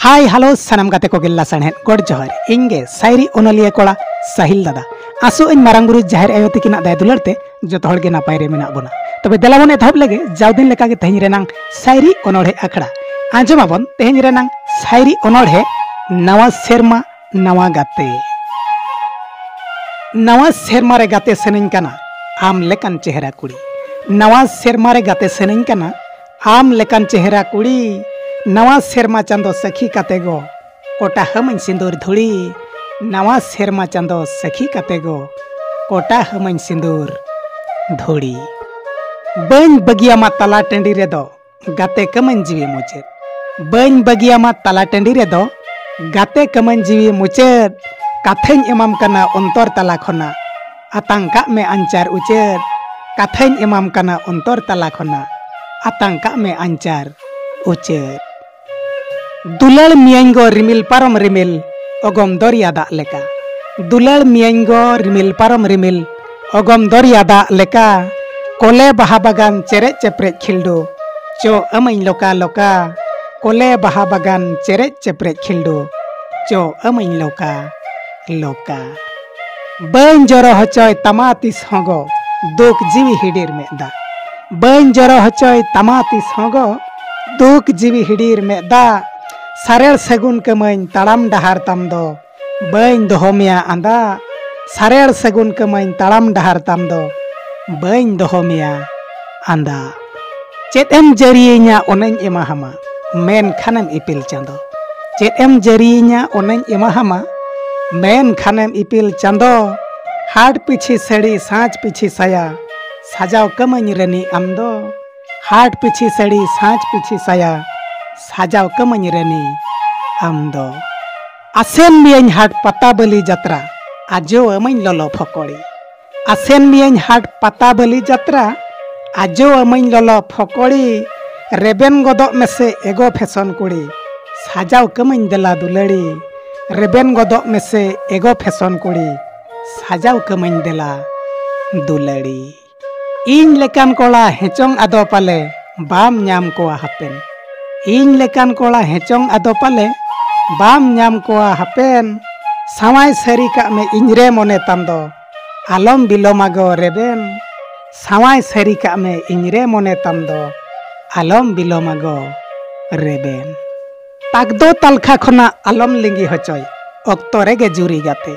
Hi hello सानाम गाते को गिल्ला सणहेद गोड जोहर इंगे सायरी ओनलिया कोड़ा साहिल दादा आसो इन मारांग बुरु जाहिर आयो तिकिना दाय दुलरते जतो हड़गे नापाय रे मेना बोना तबे देलाबन एथब लगे जावदिन लेका गे तेहन रेनांग सायरी ओनोढ़े आखड़ा आंजमाबन तेहन रेनांग सायरी ओनोढ़े नवा सेरमा नवा गाते नवा सेरमा रे गाते सेनइन काना आम लेकान चेहरा कुड़ी नवा सेरमा रे गाते सेनइन काना आम लेकान चेहरा कुड़ी नवा सेरमा चांदो सखी कातेगो कोटा हमन सिंदूर धुड़ी नवा सेरमा चांदो सखी कातेगो कोटा हमन सिंदूर धुड़ी बन बगियामा तला टंडी रेदो गाते कमन जीवी मुचेद बन बगियामा तला टंडी रेदो गाते कमन जीवी मुचेद काथेन एमाम कना अंतर तला खना आतंका में अंचार उचेद काथेन एमाम कना अंतर तला खना आतंका में अंचार उचेद दुलड़ मियांगो रिमिल पारम रिमिल अगम दरिया दाग लेका दुलड़ मियांगो रिमिल पारम रिमिल अगम दरिया दाग लेका कोले बाहा बागान चेरे चेपरे खिल्डो चो अमैन लोका लोका कोले बाहा बागान चेरे चेपरे खिल्डो चो अमैन लोका लोका बन जरो हचय तमातिस हगो दुख जीवी हिडीर मेदा बन जरो हचय तमातिस हगो दुख जीवी हिडीर मेदा सारेल सगुन कमैन ताड़ाम डहार ताम दो बन दोहमिया आंदा सारेल सगुन कमैन ताड़ाम डहार ताम दो बन दोहमिया आंदा चेतेम जरियेnya ओनैन एमाहामा मेन खानेम इपिल चांदो चेतेम जरियेnya ओनैन एमाहामा मेन खानेम इपिल चांदो हाट पीछे सड़ी सांच पीछे साया साजाव कमैन रनी आमदो हाट पीछे सड़ी सांच पीछे साया साजाव कमन रनी आमदो आसेन मियान हाट पता बलि जात्रा आजो अमैन ललो फकोड़ी आसेन मियान हाट पता बलि जात्रा आजो अमैन ललो फकोड़ी रेबेन गदो मेसे एगो फैशन कुड़ी साजाव कमन देला दुलड़ी रेबेन गदो मेसे एगो फैशन कुड़ी साजाव कमन देला दुलड़ी इन लेकान कोला हेचोंग आदो पाले बाम ᱧᱟᱢ कोआ हापेन इन लेकान कोड़ा हेचोंग आदो पाले बाम ᱧᱟᱢ कोआ हापेन सामाय सरी का में इंजरे मोने तामदो आलम बिलोमागो रेबेन सामाय सरी का में इंजरे मोने तामदो आलम बिलोमागो रेबेन ताकदो तालखा खना आलम लिंगी हचय अक्तो रेगे जुरी गाते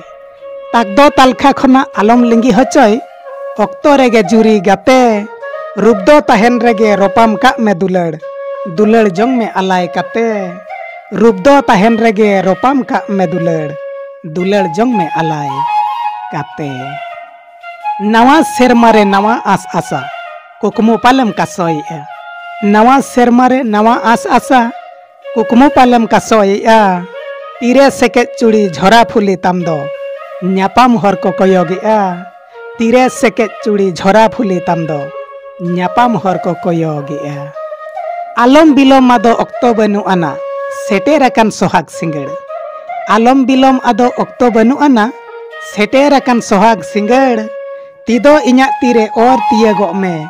ताकदो तालखा खना आलम लिंगी हचय अक्तो रेगे जुरी गाते रूपदो तहन रेगे रोपाम का में दुलड़ दुलड़ जंग में अलाय काते रूपदो तहन रेगे रोपाम का में दुलड़ जंग में अलाय काते नवा सेरमारे नवा आस आसा कुकमु पालम का सोया नवा सेरमारे नवा आस आसा कुकमु पालम का सोया तीरे सेके चुड़ी झोरा फुली तामदो न्यापाम हर को कोयोगिया तीरे सेके चुड़ी झोरा फुली तामदो न्यापाम हर को कोयोगिया आलम बिलोम आदो अक्तो बनु आना सेटेरकन सोहाग सिंगड़ आलम बिलोम आदो अक्तो बनु आना सेटेरकन सोहाग सिंगड़ तिदो इñak तीरे और तियगो में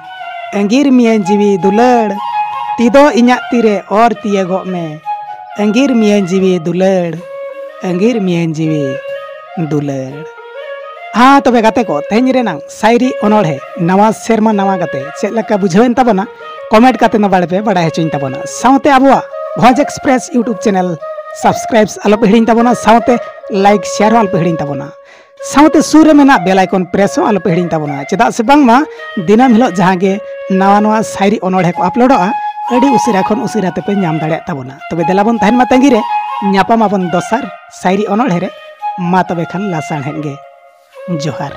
अंगीर मियां जीवी दुलड़ तिदो इñak तीरे और तियगो में अंगीर मियां जीवी दुलड़ अंगीर मियां जीवी दुलड़ हाँ तबे गाते को तेहन रेनांग सायरी ओनोढ़े नवा सेरमा नवा गाते चेद लका बुझावेन ताबोना कमेंट काते ना बाड़े पे बड़ा हेचुइन ताबोना साउते आबुआ भोज एक्सप्रेस यूट्यूब चैनल सब्सक्राइब्स आलो पे हिड़िन ताबोना साउते लाइक शेयर आलो पे हिड़िन ताबोना साउते सुर मेना बेल आइकन प्रेस आलो पे हिड़िन ताबोना चेदा से बांगमा दिनम हिलो जहांगे नवा नवा सायरी ओनोढ़े को अपलोडोआ अड़ी उसिरा खन उसिरा ते पे नाम दाड़े ताबोना तबे देलाबन तहन मा तंगी रे ᱧᱟᱯᱟᱢ ᱟᱵᱚᱱ ᱫᱚᱥᱟᱨ सायरी ओनोढ़े रे मा तबे खान लासाण हेनगे जोहार।